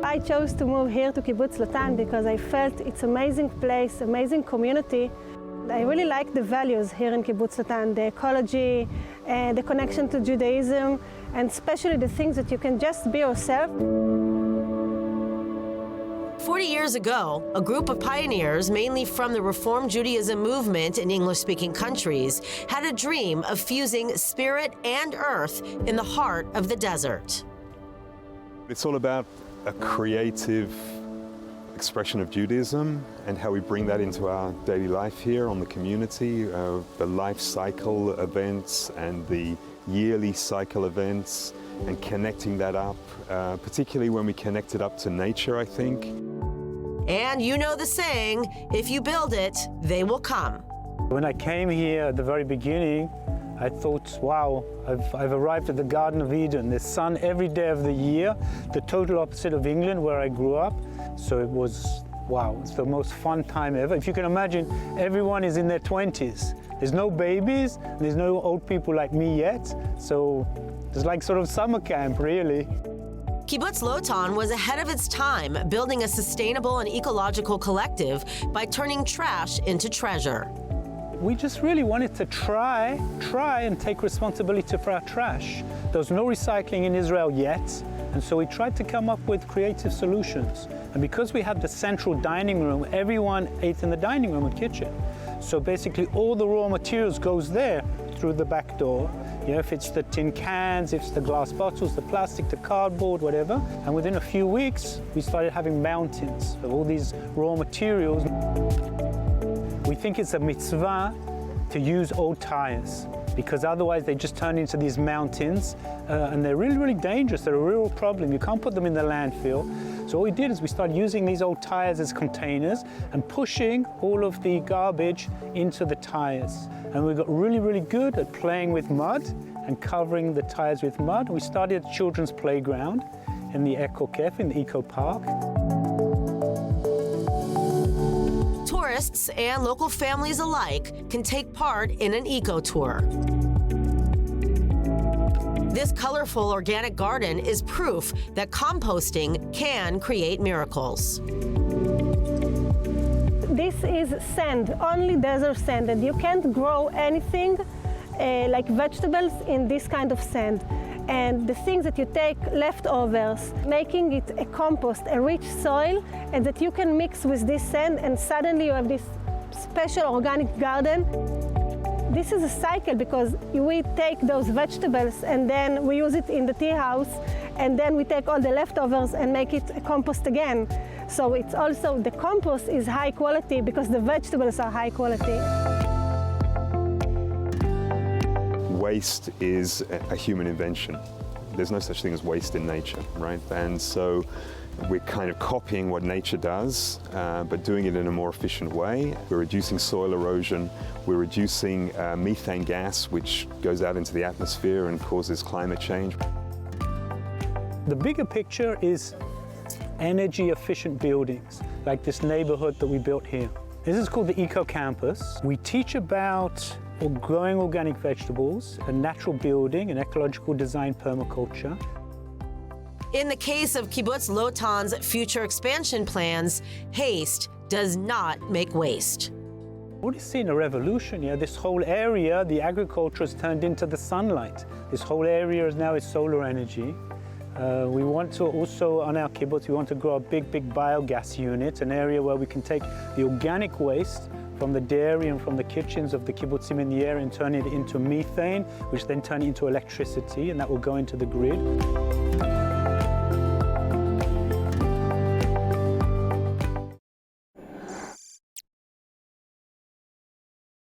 I chose to move here to Kibbutz Lotan because I felt it's an amazing place, amazing community. I really like the values here in Kibbutz Lotan, the ecology, the connection to Judaism, and especially the things that you can just be yourself. 40 years ago, a group of pioneers, mainly from the Reform Judaism movement in English-speaking countries, had a dream of fusing spirit and earth in the heart of the desert. It's all about a creative expression of Judaism and how we bring that into our daily life here on the community, the life cycle events and the yearly cycle events, and connecting that up, particularly when we connect it up to nature, I think. And you know the saying, if you build it, they will come. When I came here at the very beginning, I thought, wow, I've arrived at the Garden of Eden. There's sun every day of the year, the total opposite of England where I grew up. So it was, wow, it's the most fun time ever. If you can imagine, everyone is in their 20s. There's no babies, there's no old people like me yet. So it's like sort of summer camp, really. Kibbutz Lotan was ahead of its time, building a sustainable and ecological collective by turning trash into treasure. We just really wanted to try and take responsibility for our trash. There was no recycling in Israel yet, and so we tried to come up with creative solutions. And because we had the central dining room, everyone ate in the dining room and kitchen. So basically all the raw materials goes there through the back door. You know, if it's the tin cans, if it's the glass bottles, the plastic, the cardboard, whatever. And within a few weeks, we started having mountains of all these raw materials. We think it's a mitzvah to use old tires because otherwise they just turn into these mountains and they're really, really dangerous. They're a real problem. You can't put them in the landfill. So what we did is we started using these old tires as containers and pushing all of the garbage into the tires. And we got really, really good at playing with mud and covering the tires with mud. We started a children's playground in the Eco-Kef, in the Eco Park. Tourists and local families alike can take part in an eco-tour. This colorful organic garden is proof that composting can create miracles. This is sand, only desert sand, and you can't grow anything like vegetables in this kind of sand. And the things that you take leftovers, making it a compost, a rich soil, and that you can mix with this sand, and suddenly you have this special organic garden. This is a cycle because we take those vegetables and then we use it in the tea house, and then we take all the leftovers and make it a compost again. So it's also, the compost is high quality because the vegetables are high quality. Waste is a human invention. There's no such thing as waste in nature, right? And so we're kind of copying what nature does, but doing it in a more efficient way. We're reducing soil erosion. We're reducing methane gas, which goes out into the atmosphere and causes climate change. The bigger picture is energy efficient buildings, like this neighborhood that we built here. This is called the Eco Campus. We teach about growing organic vegetables, a natural building, and ecological design permaculture. In the case of Kibbutz Lotan's future expansion plans, haste does not make waste. We've seen a revolution here. This whole area, the agriculture has turned into the sunlight. This whole area now is solar energy. We want to also, on our kibbutz, we want to grow a big biogas unit, an area where we can take the organic waste from the dairy and from the kitchens of the kibbutzim in the area and turn it into methane, which then turn it into electricity, and that will go into the grid.